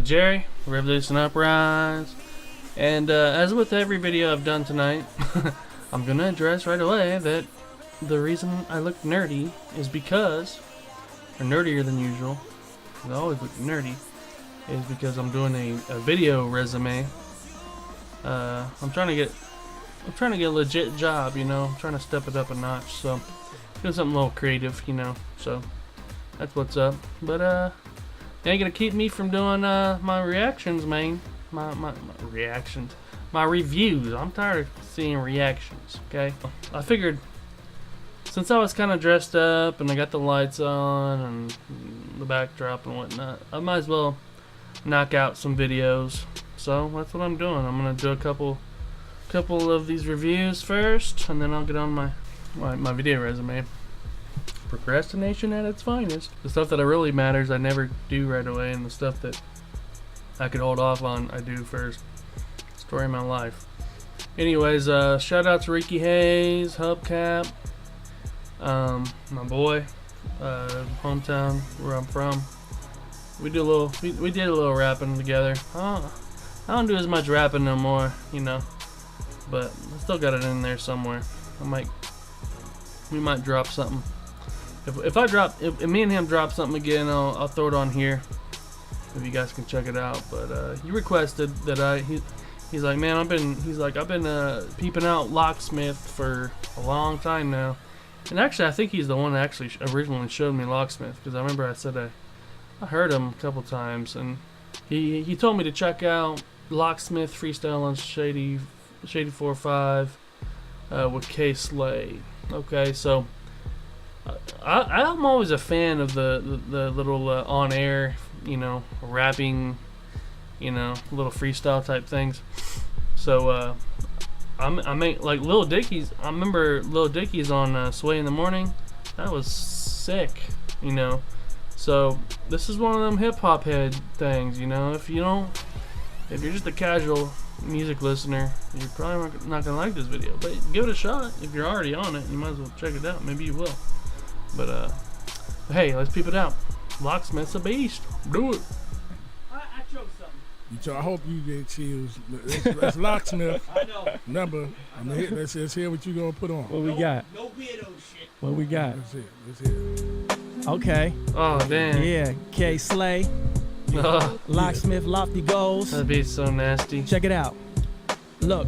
Jerry, Revolution Uprise, and as with every video I've done tonight, I'm gonna address right away that the reason I look nerdy is because, or nerdier than usual, because I always look nerdy, is because I'm doing a video resume. I'm trying to get a legit job, you know. I'm trying to step it up a notch, so doing something a little creative, you know. So that's what's up. But they ain't gonna keep me from doing my reactions, man. My reactions, my reviews. I'm tired of seeing reactions. Okay, I figured since I was kind of dressed up and I got the lights on and the backdrop and whatnot, I might as well knock out some videos. So that's what I'm doing. I'm gonna do a couple of these reviews first, and then I'll get on my video resume. Procrastination at its finest. The stuff that really matters, I never do right away, and the stuff that I could hold off on, I do first. Story of my life. Anyways, shout out to Ricky Hayes, Hubcap, my boy, hometown where I'm from. We did a little rapping together. I don't do as much rapping no more, you know, but I still got it in there somewhere. We might drop something. If me and him drop something again, I'll throw it on here if you guys can check it out. But he requested that he's like, man, I've been peeping out Locksmith for a long time now. And actually, I think he's the one that actually originally showed me Locksmith, because I remember I said I heard him a couple times, and he told me to check out Locksmith Freestyle on Shady 4-5 with K Slay. Okay, so I'm always a fan of the little on air, you know, rapping, you know, little freestyle type things. So I make like Lil Dicky's. I remember Lil Dicky's on Sway in the Morning. That was sick, you know. So this is one of them hip hop head things, you know. If you're just a casual music listener, you're probably not gonna like this video, but give it a shot. If you're already on it, you might as well check it out. Maybe you will. But hey, let's peep it out. Locksmith's a beast. Do it. I chose something. I hope you get chills. That's Locksmith. I know. Number. Let's hear what you gonna put on. What we got? No weirdo shit. What we got? Let's hear it. Okay. Oh damn. Yeah. K Slay. Locksmith, Lofty Goals. That beat's so nasty. Check it out. Look.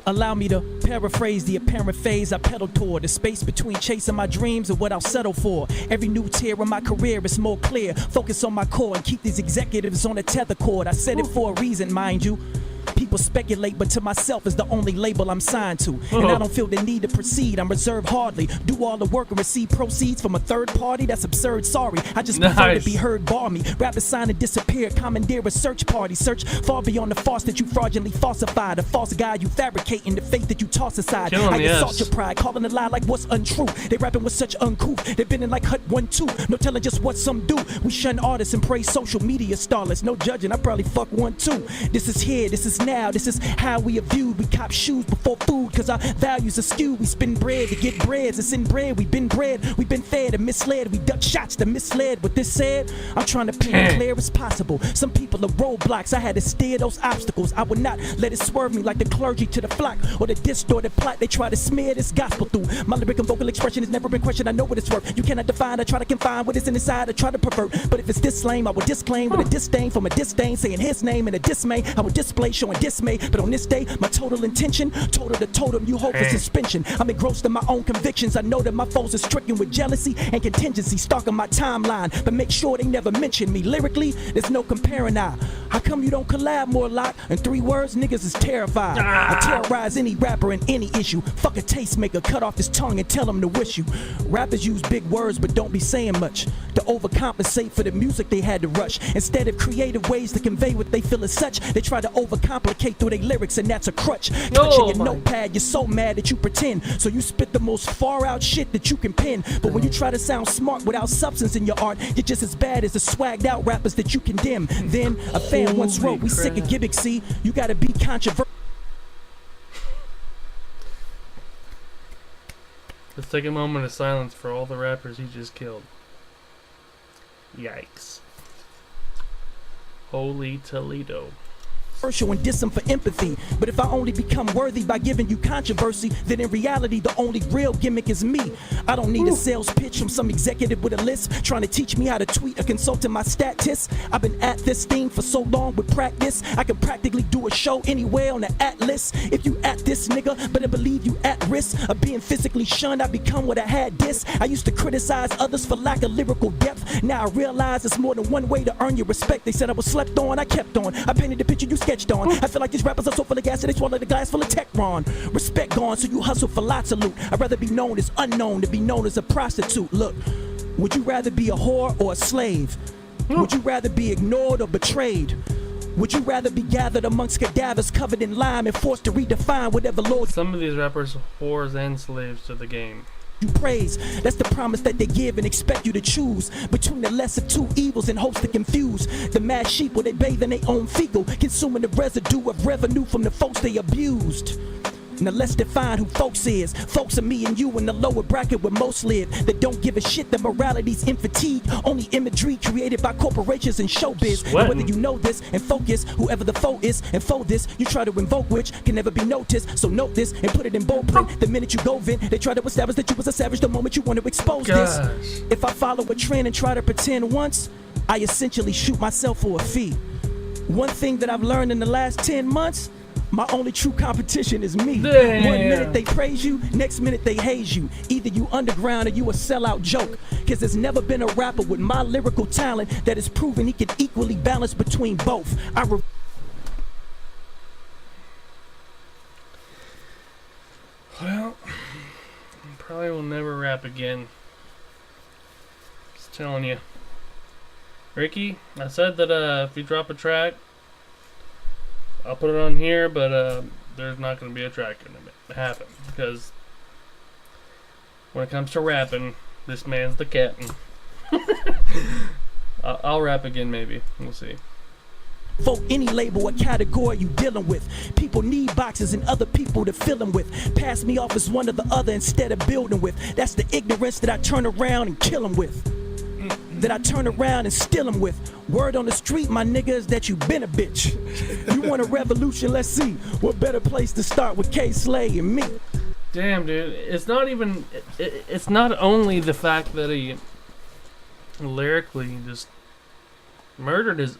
Allow me to paraphrase the apparent phase I pedal toward, the space between chasing my dreams and what I'll settle for. Every new tier in my career is more clear. Focus on my core and keep these executives on a tether cord. I said it for a reason, mind you. People speculate, but to myself is the only label I'm signed to. And I don't feel the need to proceed. I'm reserved hardly. Do all the work and receive proceeds from a third party? That's absurd, sorry. I just prefer to be heard bar me. Rappers sign and disappear. Commandeer a search party. Search far beyond the farce that you fraudulently falsify. The false guy you fabricate and the faith that you toss aside. I assault your pride, calling a lie like what's untrue. They rapping with such uncouth. They've been in like Hut 1-2. No telling just what some do. We shun artists and praise social media starlets. No judging, I probably fuck one too. This is here, this is now, this is how we are viewed. We cop shoes before food, cause our values are skewed. We spin bread to get breads, it's in bread. We've been bred, we've been fed and misled. We duck shots to misled. With this said, I'm trying to paint it clear as possible. Some people are roadblocks, I had to steer those obstacles. I would not let it swerve me like the clergy to the flock, or the distorted plot they try to smear this gospel through. My lyric and vocal expression has never been questioned, I know what it's worth. You cannot define, I try to confine what is inside, I try to pervert. But if it's this lame, I will disclaim with a disdain from a disdain, saying his name and a dismay. I will display, showing dismay. But on this day, my total intention, total to totem, you hope for suspension. I'm engrossed in my own convictions. I know that my foes are stricken with jealousy and contingency, stalking my timeline, but make sure they never mention me. Lyrically, there's no comparing now. How come you don't collab more, Lock? In 3 words, niggas is terrified. I terrorize any rapper in any issue. Fuck a tastemaker, cut off his tongue and tell him to wish you. Rappers use big words but don't be saying much to overcompensate for the music they had to rush. Instead of creative ways to convey what they feel as such, they try to overcomplicate through their lyrics, and that's a crutch. Touching your notepad, you're so mad that you pretend. So you spit the most far out shit that you can pen. But when you try to sound smart without substance in your art, you're just as bad as the swagged out rappers that you condemn. Then a fan once wrote, we sick of gimmicks, see? You gotta be controversial. Let's take a moment of silence for all the rappers he just killed. Yikes. Holy Toledo. And diss them for empathy. But if I only become worthy by giving you controversy, then in reality the only real gimmick is me. I don't need a sales pitch from some executive with a list trying to teach me how to tweet or consulting my statist. I've been at this thing for so long with practice, I can practically do a show anywhere on the atlas. If you at this nigga, better believe you at risk of being physically shunned. I become what I had this. I used to criticize others for lack of lyrical depth. Now I realize it's more than one way to earn your respect. They said I was slept on, I kept on. I painted the picture you sketched on. I feel like these rappers are so full of gas that they swallow the glass full of Tech-Ron. Respect gone, so you hustle for lots of loot. I'd rather be known as unknown than be known as a prostitute. Look, would you rather be a whore or a slave? Would you rather be ignored or betrayed? Would you rather be gathered amongst cadavers covered in lime and forced to redefine whatever Lord Some of these rappers are whores and slaves to the game. you praise? That's the promise that they give and expect you to choose between the lesser two evils in hopes to confuse the mad sheep where they bathe in their own fecal, consuming the residue of revenue from the folks they abused. Now let's define who folks is. Folks are me and you in the lower bracket where most live, that don't give a shit that morality's in fatigue. Only imagery created by corporations and showbiz. Now whether you know this and focus, whoever the foe is, and for this you try to invoke which can never be noticed. So note this and put it in bold print. The minute you go in, they try to establish that you was a savage the moment you want to expose this. If I follow a trend and try to pretend once, I essentially shoot myself for a fee. One thing that I've learned in the last 10 months, my only true competition is me. Damn. 1 minute they praise you, next minute they haze you. Either you underground or you a sellout joke. Cause there's never been a rapper with my lyrical talent that has proven he can equally balance between both. Well, probably will never rap again. Just telling you. Ricky, I said that if you drop a track, I'll put it on here, but there's not going to be a track going to happen, because when it comes to rapping, this man's the captain. I'll rap again, maybe. We'll see. For any label or category you dealing with, people need boxes and other people to fill them with. Pass me off as one or the other instead of building with. That's the ignorance that I turn around and kill them with. That I turn around and steal them with. Word on the street, my nigga, is that you been a bitch. You want a revolution? Let's see. What better place to start with K-Slay and me? Damn, dude. It's not even... It's not only the fact that he lyrically just murders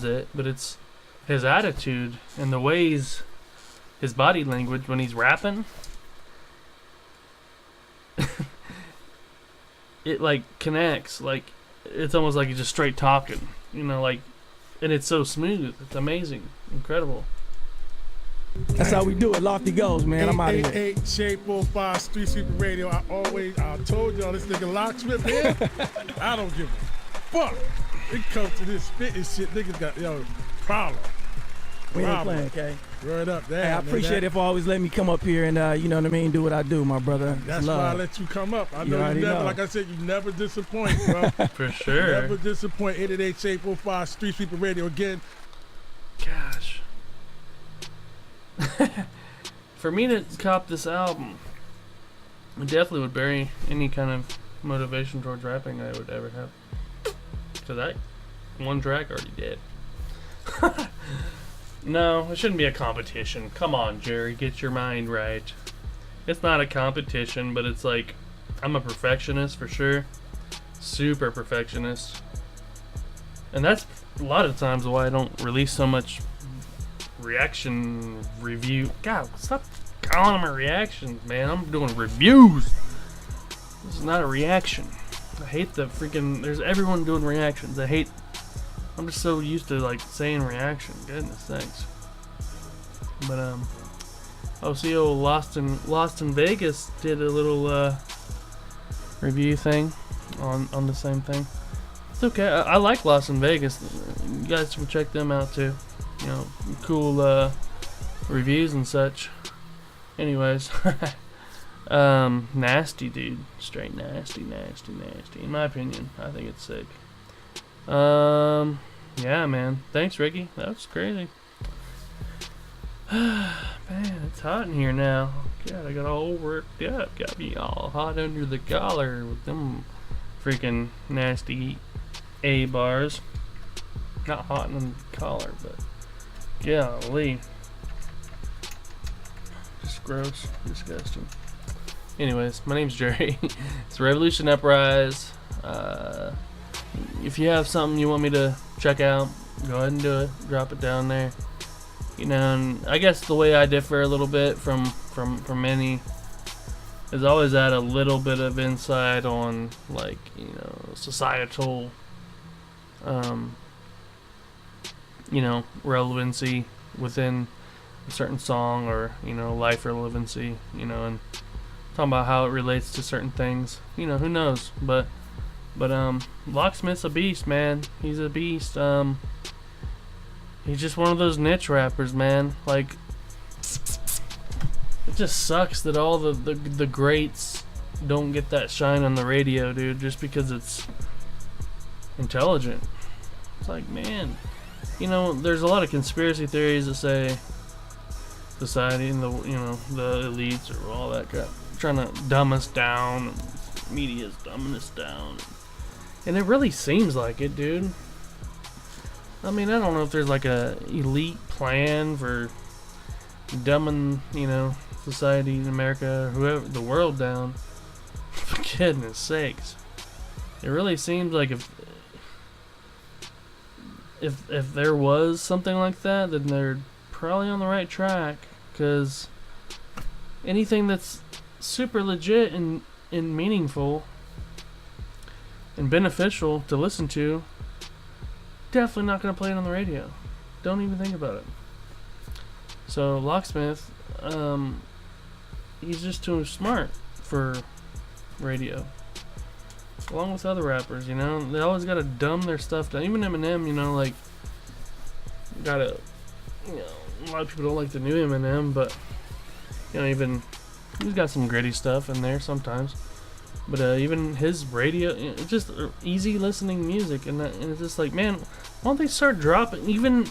it, but it's his attitude and the ways, his body language when he's rapping. It like connects, like it's almost like he's just straight talking, like, and it's so smooth. It's amazing, incredible. That's how we do it. Lofty goes, man. I'm out of here. 888 Shade 45 Street Sweeper Radio. I told y'all this nigga Locksmith here. I don't give a fuck. It comes to this spitting shit. Niggas got problem. We ain't playing, okay? Word up, Hey, I appreciate it for always letting me come up here and you know what I mean, do what I do, my brother. That's love. why I let you come up. I know you never, know. like I said, you never disappoint, bro. For sure. Never disappoint. 888 Shade 45 Street Sweeper Radio again. Gosh. For me to cop this album, I definitely would bury any kind of motivation towards rapping I would ever have. So that one track already did. No, it shouldn't be a competition. Come on, Jerry, get your mind right. It's not a competition, but it's like, I'm a perfectionist for sure. Super perfectionist. And that's a lot of times why I don't release so much reaction review. God, stop calling them reactions, man. I'm doing reviews. This is not a reaction. I hate the freaking... There's everyone doing reactions. I'm just so used to like saying reaction. Goodness sakes. But OCO Lost in Vegas did a little review thing on the same thing. It's okay. I like Lost in Vegas. You guys should check them out too. Cool reviews and such. Anyways, nasty, dude. Straight nasty. In my opinion, I think it's sick. Yeah, man. Thanks, Ricky. That was crazy. Man, it's hot in here now. God, I got all worked up. Got me all hot under the collar with them freaking nasty A bars. Not hot in the collar, but golly. Just gross. Disgusting. Anyways, my name's Jerry. It's Revolution Uprise. If you have something you want me to check out, go ahead and do it. Drop it down there. You know, and I guess the way I differ a little bit from many is always add a little bit of insight on, like, you know, societal, you know, relevancy within a certain song, or, you know, life relevancy, you know, and talking about how it relates to certain things. You know, who knows? But Locksmith's a beast, man. He's a beast. He's just one of those niche rappers, man. Like, it just sucks that all the greats don't get that shine on the radio, dude, just because it's intelligent. It's like, man, you know, there's a lot of conspiracy theories that say society and the, you know, the elites or all that crap trying to dumb us down, and media's dumbing us down, and it really seems like it, dude. I mean, I don't know if there's like a elite plan for dumbing, you know, society in America, or whoever, the world down. For goodness sakes, it really seems like if there was something like that, then they're probably on the right track, because anything that's super legit and meaningful and beneficial to listen to, definitely not going to play it on the radio. Don't even think about it. So Locksmith, he's just too smart for radio, along with other rappers. You know, they always got to dumb their stuff down. Even Eminem, you know, like, gotta, you know, a lot of people don't like the new Eminem, but, you know, even he's got some gritty stuff in there sometimes. But even his radio, it's just easy listening music, and it's just like, man, why don't they start dropping, even,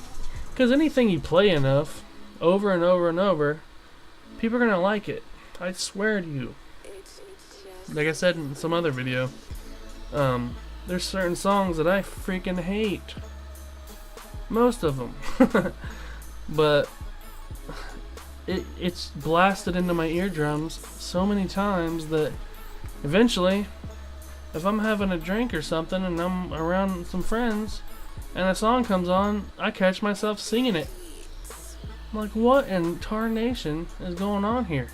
because anything you play enough, over and over and over, people are gonna like it. I swear to you. Like I said in some other video, there's certain songs that I freaking hate. Most of them. But it's blasted into my eardrums so many times that eventually, if I'm having a drink or something and I'm around some friends and a song comes on, I catch myself singing it. I'm like, what in tarnation is going on here?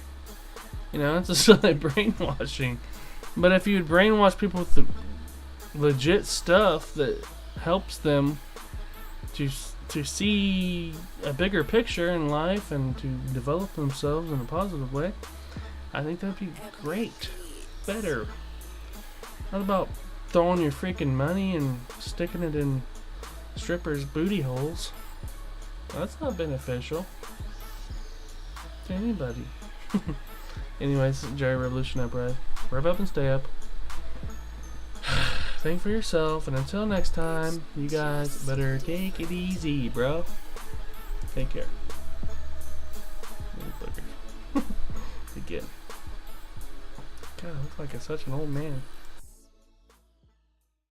You know, it's just like brainwashing. But if you'd brainwash people with the legit stuff that helps them to see a bigger picture in life and to develop themselves in a positive way, I think that'd be great. Better. Not about throwing your freaking money and sticking it in strippers' booty holes. That's not beneficial to anybody. Anyways, Jerry Revolution Uprise. Rev up and stay up. Think for yourself, and until next time, you guys better take it easy, bro. Take care. Again. God, I look like such an old man.